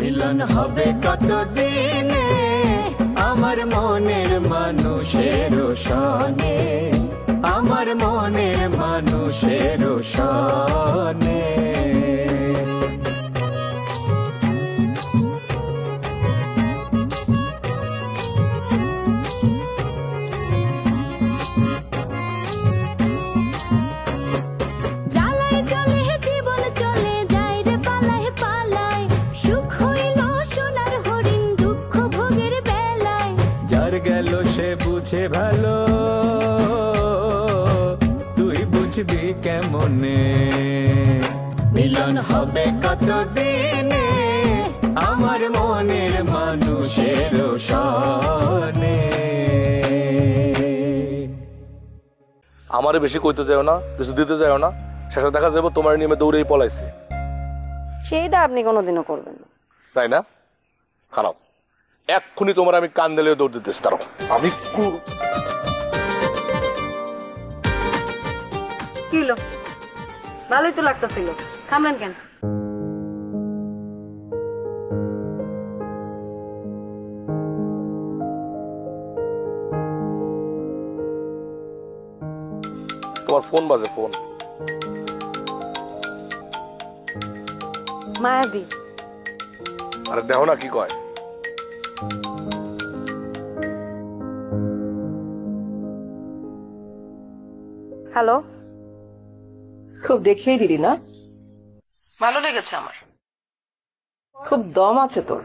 মিলন হবে কতদিনে আমার মনের মানুষের সনে, আমার মনের মানুষের সনে। গেল সে বুঝে ভালো, তুই বুঝবি কেমনে। মিলন হবে কতদিনে আমার মনের মানুষের সনে। আমারে বেশি কইতে যাও না, কিছু দিতে যাও না, শেষে দেখা যাবো তোমার নিয়মে দৌড়েই পলাইছে। সেইটা আপনি কোনোদিনও করবেন না, তাই না? খারাপ, এক্ষুনি তোমার আমি কান দিলে দৌড় দিতেছি। তারও আমি কি হলো? ভালোই তো লাগতেছিল, থামলেন কেন? তোমার ফোন বাজে, ফোন। মায়াদি। আরে দেখো না কি কয়। হ্যালো, খুব দেখিয়ে দিলি না? ভালো লেগেছে আমার। খুব দম আছে তোর,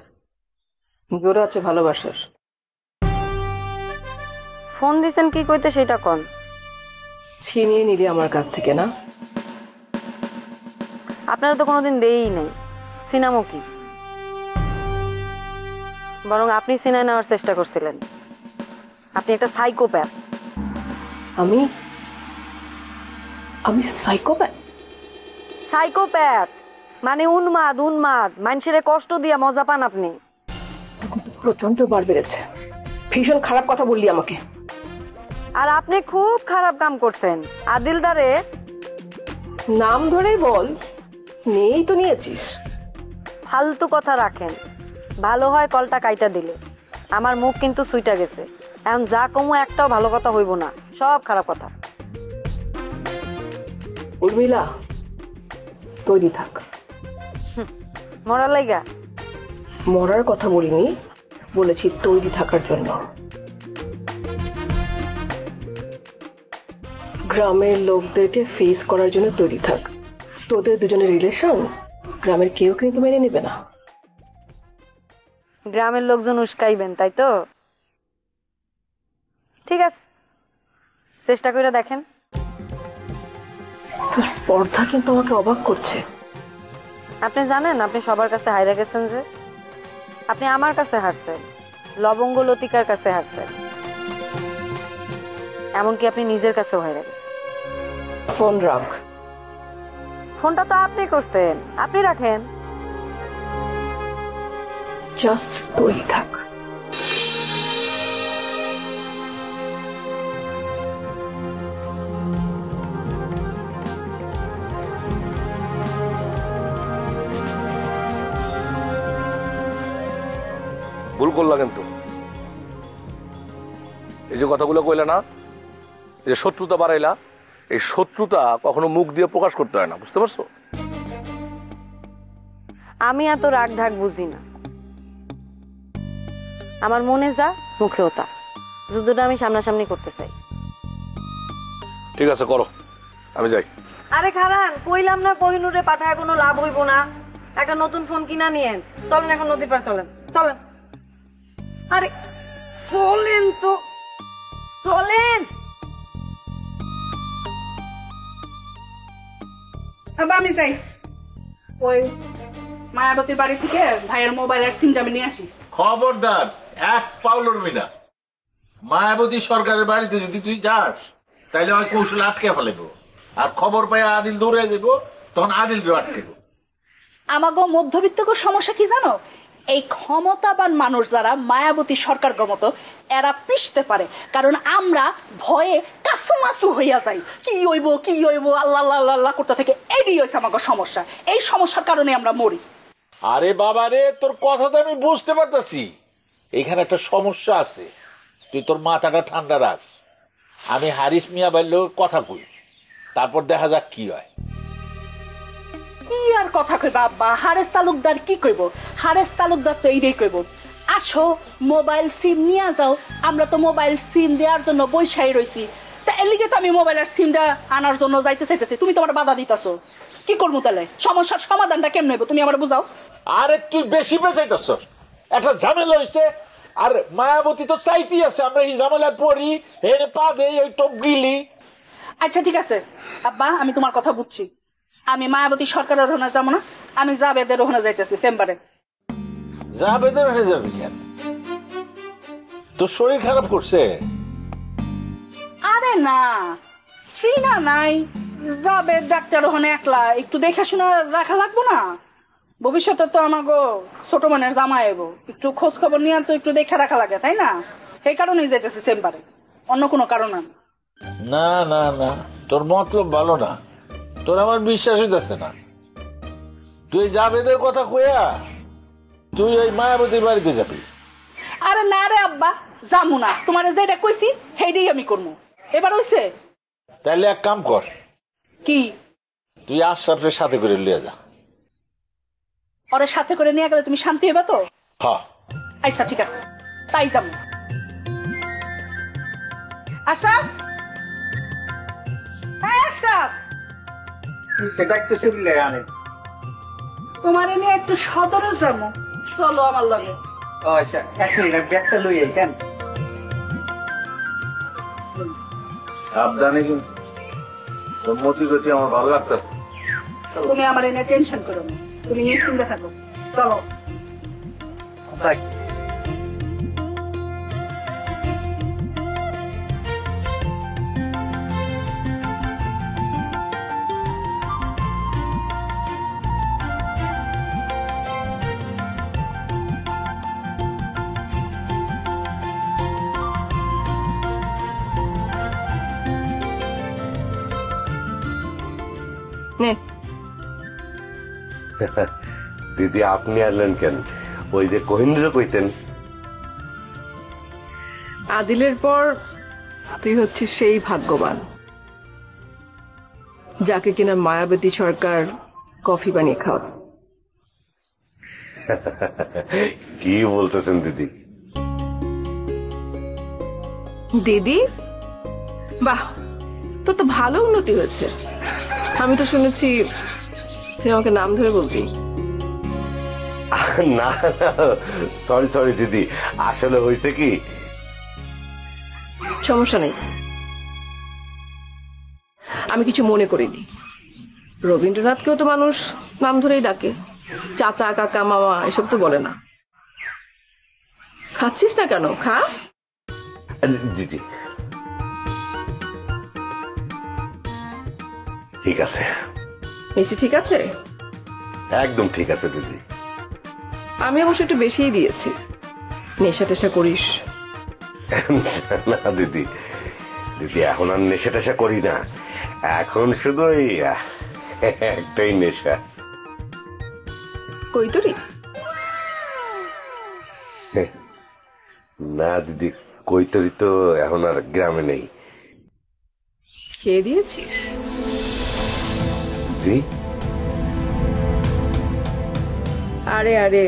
জোরে আছে ভালোবাসার। ফোন দিছেন কি কইতে সেটা কোন? ছিনিয়ে নিলি আমার কাছ থেকে না? আপনারা তো কোনোদিন দেই নাই, সিনেমা কি? বরং আপনি সিনায় নেওয়ার চেষ্টা করছিলেন। আপনি একটা সাইকোপ্যাথ। আমি আমি সাইকোপ্যাথ? সাইকোপ্যাথ মানে উন্মাদ, উন্মাদ, মানুষের কষ্ট দিয়া মজা পান আপনি। প্রচন্ড বার বেড়েছে, ভীষণ খারাপ কথা বললি আমাকে। আর আপনি খুব খারাপ কাম করছেন। আদিলদারে নাম ধরেই বল, নিয়েই তো নিয়েছিস। ফালতু কথা রাখেন, ভালো হয় কলটা কাইটা দিলে। আমার মুখ কিন্তু সুইটা গেছে, এখন যা কমু একটাও ভালো কথা হইব না, সব খারাপ কথা। উর্মিলা, তৈরি থাক। মরার লাইগা? মরার কথা বলিনি, বলেছি তৈরি থাকার জন্য। গ্রামের লোকদেরকে ফেস করার জন্য তৈরি থাক। তোদের দুজনের রিলেশন গ্রামের কেউ কিন্তু মেনে নেবে না। গ্রামের লোকজন উস্কাইবেন, তাই তো? ঠিক আছে, চেষ্টা করে দেখেন। তোর স্পর্ধা কিন্তু আমাকে অবাক করছে। আপনি জানেন আপনি সবার কাছে হাইরা গেছেন, যে আপনি আমার কাছে হারছেন, লবঙ্গ লতিকার কাছে হারছেন, এমনকি আপনি নিজের কাছেও হাইরা গেছেন। ফোন রাখ। ফোনটা তো আপনি করছেন, আপনি রাখেন। জাস্ট তৈরি থাক। ভুল করলা কিন্তু। এই যে কথাগুলো কইলে না, এই যে শত্রুতা বাড়াইলা, এই শত্রুতা কখনো মুখ দিয়ে প্রকাশ করতে হয় না, বুঝতে পারছো? আমি এত রাগ ঢাক বুঝি না, আমার মনে যা মুখেও তা। যুদ্ধটা আমি সামনাসামনি করতে চাই। ঠিক আছে, করো, আমি যাই। আরে খারান, কইলাম না কোহিনুরে পাঠায় কোনো লাভ হইব না। একটা নতুন ফোন কিনা নিয়েন, চলেন এখন নদীর পার চলেন, চলেন। আরে চলেন তো, চলেন। আমি যাই, ওই মায়াবতীর বাড়ি থেকে ভাইয়ের মোবাইল আর সিমটা আমি নিয়ে আসি। খবরদার, এক পাও লড়বি না। মায়াবতী সরকারের বাড়িতে যদি তুই যাস, তাইলে ওই কৌশল আটকে ফেলব। আর খবর পাই আদিল দৌড়ে যাব, তখন আদিল আটকে। আমাগো মধ্যবিত্তকে সমস্যা কি জানো? এই ক্ষমতাবান মানুষ যারা মায়াবতী সরকার মতো, এরা পিষতে পারে। কারণ আমরা ভয়ে কাসুমাসু হইয়া যাই, কি হইব কি হইব, আল্লাহ আল্লাহ আল্লাহ করতে থেকে। এটাই হয়েছে আমাকে সমস্যা। এই সমস্যার কারণে আমরা মরি। আরে বাবা রে, তোর কথা তো আমি বুঝতে পারতাছি, এখানে একটা সমস্যা আছে। তুই তোর মাথাটা ঠান্ডা রাখ। আমি হারিস মিয়া বাইল কথা কই, তারপর দেখা যাক কি হয়। কি আর কথা কইবা আব্বা? হারেস তালুকদার কি কইব? হারেস তালুকদার তো এইটাই কইব, আসো মোবাইল সিম নিয়ে যাও। আমরা তো মোবাইল সিম দেওয়ার জন্য বৈশাই রইছি, তা এর লিগে তো আমি মোবাইলের সিমটা আনার জন্য যাইতে চাইতেছি। তুমি তো আমার বাধা দিতেছো, কি করবো তাহলে? সমস্যার সমাধানটা কেমন হইব তুমি আমার বুঝাও। আরে তুই বেশি বেচাইতেছ, একটা ঝামেলা হয়েছে। আর মায়াবতী তো চাইতেই আছে আমরা এই ঝামেলায় পড়ি, হেরে পা দেই ওই টপ গিলি। আচ্ছা ঠিক আছে আব্বা, আমি তোমার কথা বুঝছি। আমি মায়াবতী সরকারের ওখানে যাবো না, আমি জাবেদের ওখানে যাইতেছি চেম্বারে। জাবেদের হয়ে যাবে কেন? তোর শরীর খারাপ করছে? আরে না, ট্রিনা নাই, যাবে ডাক্তার ওখানে একলা, একটু দেখাশোনা রাখা লাগবো না? ভবিষ্যতে তো আমাকে ছোট মানের জামাই এবো, একটু খোঁজ খবর নিয়ে তো একটু দেখে রাখা লাগে, তাই না? সেই কারণেই যাইতেছি চেম্বারে, অন্য কোনো কারণ না। না না না, তোর মতলব ভালো না, তোর আমার বিশ্বাস হইতেছে না। তুই জাবেদের কথা কইয়া তুই ওই মায়াবতীর বাড়িতে যাবি? আরে না রে আব্বা, যামু না, তোমার যেটা কইছি সেইটাই আমি করবো। এবার হইছে? তাইলে এক কাম কর, কি? তুই আশরাফের সাথে করে লিয়ে যা। ওরে সাথে করে নিয়ে গেলে তুমি শান্তি হবে তো? হ্যাঁ আচ্ছা ঠিক আছে, তাই যাবো। আশরাফ, হ্যাঁ আশরাফ, সেটা একটু শুনলে আনে। তোমার নিয়ে একটু সদরে যাবো, চলো আমার লগে। ও আচ্ছা, এক মিনিট ব্যাগটা লই আইতেন। সাবধানে কিন্তু, তোর মতি গতি আমার ভালো লাগতেছে। তুমি আমার এনে টেনশন করো না, তুমি নিশ্চিন্তে থাকো, চলো। তাই নে দিদি আপনি আসলেন কেন? ওই যে কোহিনুরে কইতেন। আদিলের পর তুই হচ্ছিস সেই ভাগ্যবান যাকে কিনা মায়াবতী সরকার কফি বানিয়ে খাওয়া। কি বলতেছেন দিদি? দিদি, বাহ, তোর তো ভালো উন্নতি হয়েছে। আমি তো শুনেছি তুই আমাকে নাম ধরে বলবি। না সরি সরি দিদি, আসলে হয়েছে কি, সমস্যা নেই, আমি কিছু মনে করিনি। রবীন্দ্রনাথকেও তো মানুষ নাম ধরেই ডাকে, চাচা কাকা মামা এসব তো বলে না। খাচ্ছিস না কেন? খা। জি জি ঠিক আছে। বেশি ঠিক আছে? একদম ঠিক আছে দিদি। আমি অবশ্য একটু বেশিই দিয়েছি। নেশা টেশা করিস? না দিদি, দিদি এখন আর নেশা টেশা করি না, এখন শুধু ওই একটাই নেশা, কৈতরি। না দিদি, কৈতরি তো এখন আর গ্রামে নেই। খেয়ে দিয়েছিস? জি। আরে আরে,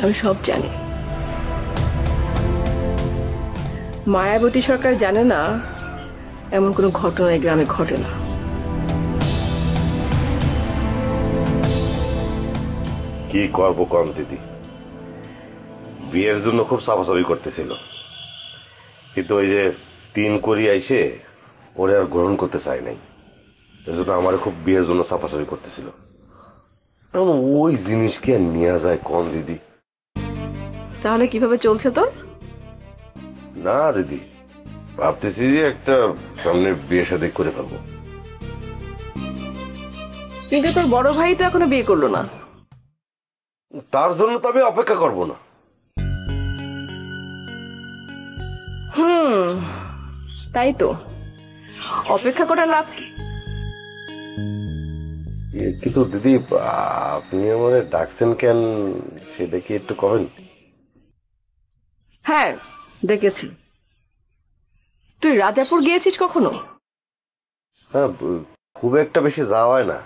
আমি সব জানি। মায়াবতী সরকার জানে না এমন কোনো ঘটনা এই গ্রামে ঘটে না। কি করবো কম দিদি, বিয়ের জন্য খুব সাফাসাফি করতেছিল, কিন্তু ওই যে 3 করি আইসে ওরে আর গ্রহণ করতে চায় নাই, এজন্য আমার খুব বিয়ের জন্য সাফাসাফি করতেছিল। ওই জিনিস কি আর নেওয়া যায় কম দিদি? তাহলে কিভাবে চলছে তোর? না দিদি, ভাবতেছি যে একটা সামনে বিয়ে শাদী করে ফেলবো। কিন্তু তোর বড় ভাই তো এখনো বিয়ে করলো না। তার জন্য তো আমি অপেক্ষা করবো না। তাই তো, অপেক্ষা করার লাভ কি? কিন্তু দিদি আপনি আমারে ডাকছেন কেন সেটা কি একটু কবেন? হ্যাঁ দেখেছি। তুই রাজাপুর গিয়েছিস কখনো? হ্যাঁ, খুব একটা বেশি যাওয়া হয় না।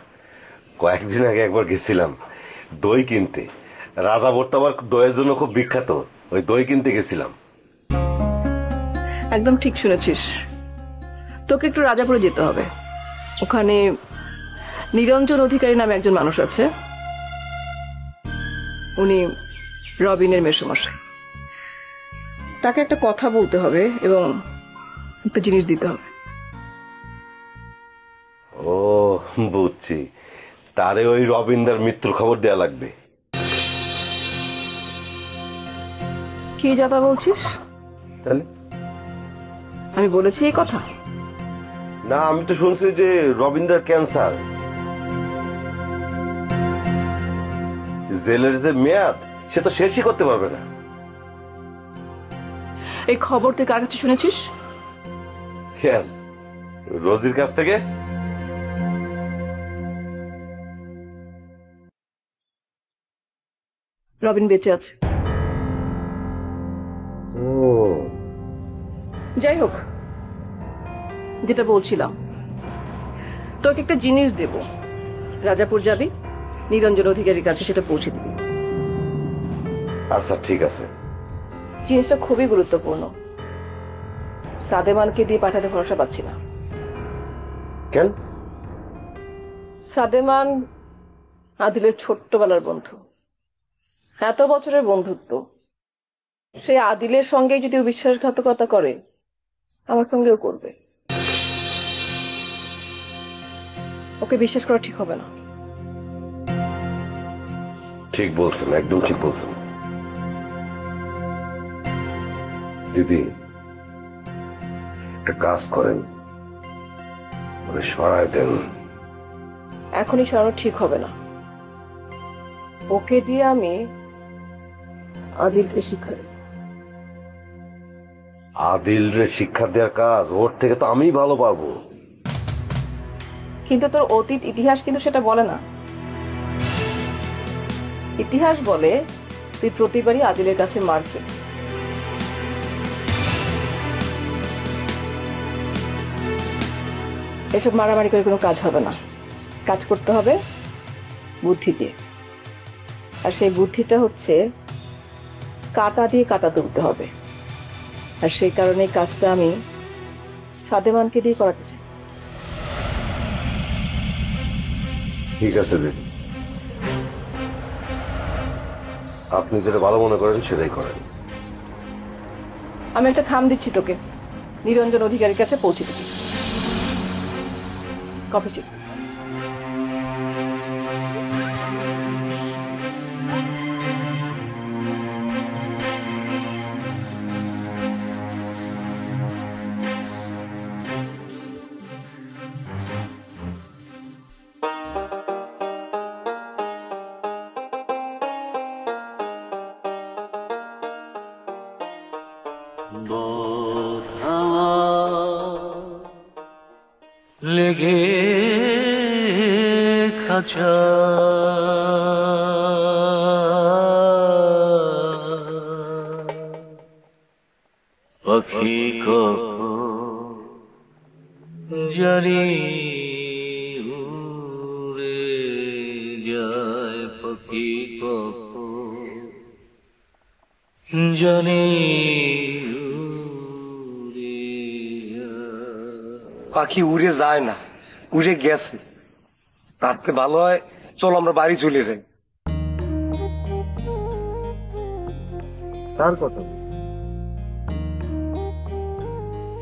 কয়েকদিন আগে একবার গেছিলাম দই কিনতে। রাজাপুর তো আবার দইয়ের জন্য খুব বিখ্যাত, ওই দই কিনতে গেছিলাম। একদম ঠিক শুনেছিস। তোকে একটু রাজাপুরে যেতে হবে। ওখানে নিরঞ্জন অধিকারী নামে একজন মানুষ আছে, উনি রবিনের মেসোমশাই। তাকে একটা কথা বলতে হবে এবং একটা জিনিস দিতে হবে। ও বুঝছি, তারে ওই রবীন্দ্র মৃত্যুর খবর দেয়া লাগবে। কি যাতা বলছিস? তাহলে আমি বলেছি এই কথা? না, আমি তো শুনছি যে রবীন্দ্র ক্যান্সার, জেলের যে মেয়াদ সে তো শেষই করতে পারবে না। এই খবর তুই কার কাছে শুনেছিস? কেন, রোজির কাছ থেকে? রবিন বেঁচে আছে। ও যাই হোক, যেটা বলছিলাম, তোকে একটা জিনিস দেব। রাজাপুর যাবি, নিরঞ্জন অধিকারীর কাছে সেটা পৌঁছে দিবি। আচ্ছা ঠিক আছে। জিনিসটা খুবই গুরুত্বপূর্ণ। সাদেমানকে দিয়ে পাঠাতে ভরসা পাচ্ছি না। কেন? সাদেমান আদিলের ছোট্টবেলার বন্ধু, এত বছরের বন্ধুত্ব। সেই আদিলের সঙ্গে যদি ও বিশ্বাসঘাতকতা করে, আমার সঙ্গেও করবে। ওকে বিশ্বাস করা ঠিক হবে না। ঠিক বলছেন, একদম ঠিক বলছেন দিদি। একটা কাজ করেন, ওরে সরাই দেন। এখনই সরানো ঠিক হবে না। ওকে দিয়ে আমি আদিলকে শিক্ষা দেব। আদিল রে শিক্ষা দেওয়ার কাজ ওর থেকে তো আমি ভালো পারবো। কিন্তু তোর অতীত ইতিহাস কিন্তু সেটা বলে না। ইতিহাস বলে তুই প্রতিবারই আদিলের কাছে মার খেলি। এসব মারামারি করে কোনো কাজ হবে না। কাজ করতে হবে বুদ্ধি দিয়ে। আর সেই বুদ্ধিটা হচ্ছে কাঁটা দিয়ে কাঁটা তুলতে হবে। আর সেই কারণে কাজটা আমি সাদেমানকে দিয়ে করাতে চাই। ঠিক আছে দিদি, আপনি যেটা ভালো মনে করেন সেটাই করেন। আমি একটা খাম দিচ্ছি তোকে, নিরঞ্জন অধিকারীর কাছে পৌঁছে দিবি। Coffee cheese. লেগে খাঁচা পাখি জানি উড়ে যায়, পাখি জানি পাখি উড়ে যায় না, উড়ে গেছে। তারপরে ভালো হয় চল আমরা বাড়ি চলে যাই। তার কথা,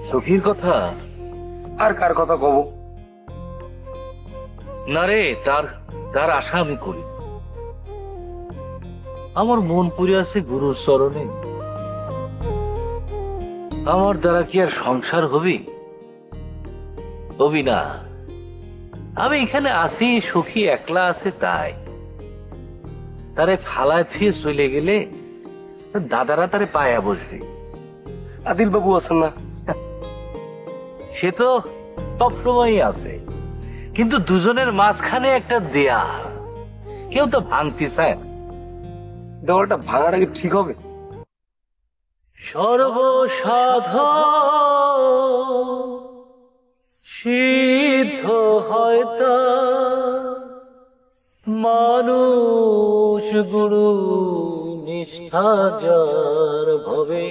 সখীর কথা? আর কার কথা কব? না রে, তার আশা আমি করি। আমার মন পড়ে আছে গুরুর চরণে। আমার দ্বারা কি আর সংসার হবি? হবি না। আমি এখানে আছি, সখী একলা আছে তাই। তারে ফালায় থিয়ে চলে গেলে দাদারা তারে পায়া বসবে। আদিল বাবু আছেন না? সে তো সব সময় আছে, কিন্তু দুজনের মাঝখানে একটা দেয়াল, কেউ তো ভাঙতে চায় না। দেওয়ালটা ভাঙাটা কি ঠিক হবে? সর্বসাধন সিদ্ধ হয় তা, মানুষ গুরু নিষ্ঠা যার ভবে,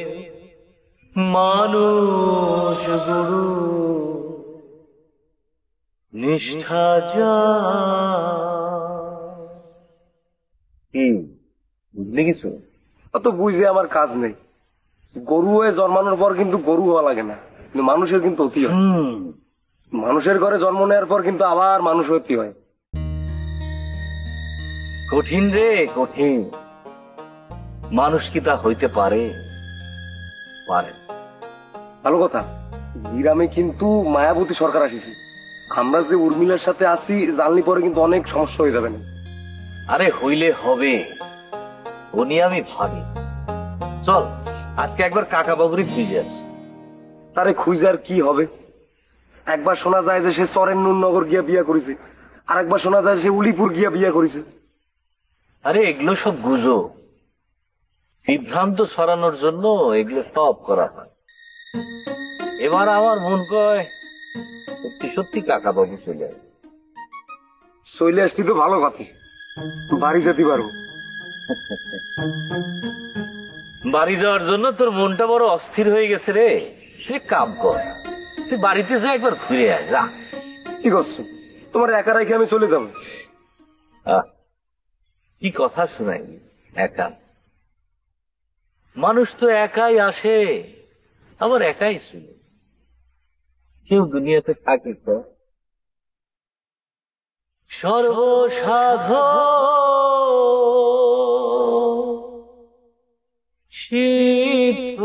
মানুষ গুরু নিষ্ঠা যার। কি বুঝলি কিছু? অত বুঝে আমার কাজ নেই। গরু হয়ে জন্মানোর পর কিন্তু গরু হওয়া লাগে না, কিন্তু মানুষের কিন্তু অতি হয়। মানুষের ঘরে জন্ম নেওয়ার পর কিন্তু আবার মানুষ অতি হয়। কঠিন রে কঠিন। মানুষ কি তা হইতে পারে? পারে। ভালো কথা, গ্রামে কিন্তু মায়াবতী সরকার আসিছে। আমরা যে উর্মিলার সাথে আসি জানলি পরে কিন্তু অনেক সমস্যা হয়ে যাবে না। আরে হইলে হবে, ও নিয়ে আমি ভাবি। চল আজকে একবার কাকা বাবুরই খুঁজে আস। তারে খুঁজার কি হবে? একবার শোনা যায় যে সে চরের নুরনগর গিয়া বিয়া করেছে, আর একবার শোনা যায় সে উলিপুর গিয়া বিয়া করেছে। আরে এগুলো সব গুজব, বিভ্রান্ত ছড়ানোর জন্য এগুলো সব করা হয়। এবার আমার মন কয় সত্যি সত্যি কাকা বাবু চলে আসবে। চলে আসছি তো ভালো কথা, বাড়ি যেতে পারবো। বাড়ি যাওয়ার জন্য তোর মনটা বড় অস্থির হয়ে গেছে রে। তুই কাম কর, তুই বাড়িতে যা একবার ঘুরে আয় যা। কি করছো? তোমার একা রেখে আমি চলে যাবো? কি কথা শোনাই, একা মানুষ তো একাই আসে আবার একাই শুনে। কেউ দুনিয়াতে থাকে তো। সর্বসাধন সিদ্ধ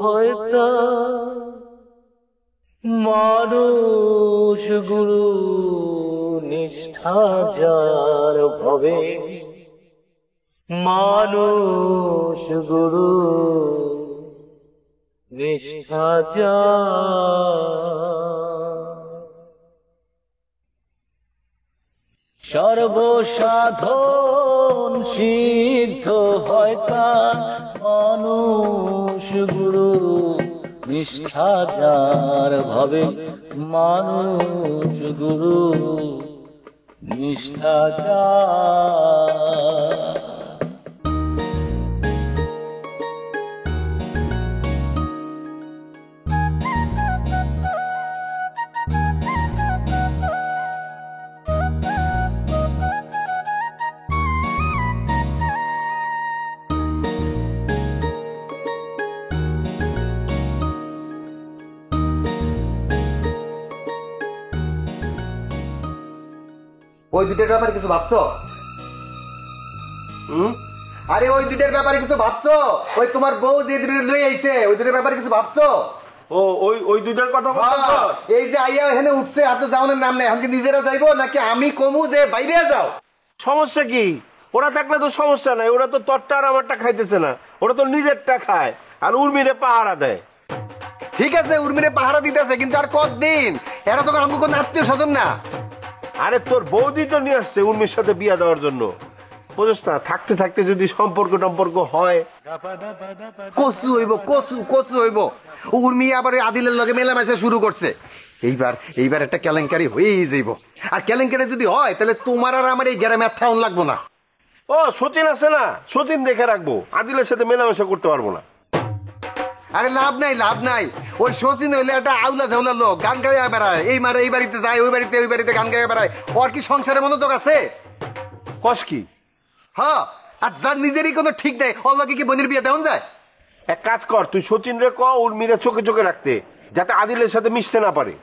হয় তা, মানুষ গুরু নিষ্ঠা যার ভবে, মানুষ গুরু নিষ্ঠা যার। সর্বসাধন সিদ্ধ হয় তার, মানুষ গুরু নিষ্ঠা যার ভবে, মানুষ গুরু নিষ্ঠা যার। ওই দুটোর ব্যাপারে কিছু ভাবছো? আরে ওই দুটোর ব্যাপারে কিছু ভাবছো? ওই তোমার বউ যে দুটো লই আইছে ওই দুটোর ব্যাপারে কিছু ভাবছো? ও ওই দুইটার কথা বলছো? এই যে আইয়া এখানে উঠছে আর তো যাওয়ানোর নাম নেই, এখন কি নিজেরা যাইবো নাকি আমি কমু যে বাইরে যাও? সমস্যা কি? ওরা থাকলে তো সমস্যা নাই, ওরা তো তোরটা আর আমারটা খাইতেছে না, ওরা তো নিজেরটা খায় আর উর্মিরে পাহারা দেয়। ঠিক আছে উর্মিরে পাহারা দিতেছে, কিন্তু আর কতদিন? এরা তো আমাকে কোনো আত্মীয় স্বজন না। আরে তোর বৌদি তো নিয়ে আসছে উর্মির সাথে বিয়া দেওয়ার জন্য, বুঝছ না? থাকতে থাকতে যদি সম্পর্ক হয় কচু হইব, কচু কচু হইব। উর্মি আবার ওই আদিলের লগে মেলামেশা শুরু করছে। এইবার একটা কেলেঙ্কারি হয়েই যাইব। আর কেলেঙ্কারি যদি হয় তাহলে তোমার আর আমার এই গ্রামে আর থাউন লাগবো না। ও সচিন আছে না, সচিন দেখে রাখবো, আদিলের সাথে মেলামেশা করতে পারবো না। আরে লাভ নাই। ওই সচিন হইলে একটা আউলা ঝাউলা লোক, গান গাইয়া বেড়ায়, এই মারে এই বাড়িতে যায়, ওই বাড়িতে গান গাইয়া বেড়ায়। ওর কি সংসারে মনোযোগ আছে? কস কি? হ্যাঁ, আর যার নিজেরই কোনো ঠিক নেই ওর লগে কি বোনের বিয়ে দেওয়া যায়? এক কাজ কর, তুই সচিন রে ক উর্মিরে চোখে চোখে রাখতে, যাতে আদিলের সাথে মিশতে না পারে।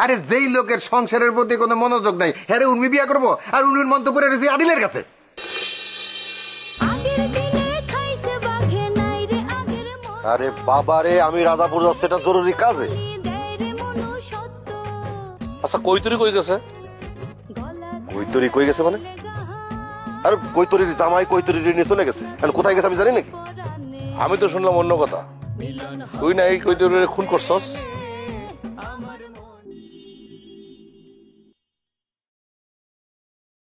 আরে যেই লোকের সংসারের প্রতি কোনো মনোযোগ নাই, হ্যাঁ উর্মি বিয়ে করবো, আর উর্মির মন্তব্য রয়েছে আদিলের কাছে। আরে বাবা রে, আমি রাজাপুর যাচ্ছি, এটা জরুরি কাজে। আচ্ছা কৈতরি কই গেছে? কৈতরি কই গেছে মানে? আরে কৈতরির জামাই কৈতরি নিয়ে চলে গেছে, কোথায় গেছে আমি জানি নাকি? আমি তো শুনলাম অন্য কথা। তুই না এই কৈতরি খুন করছস?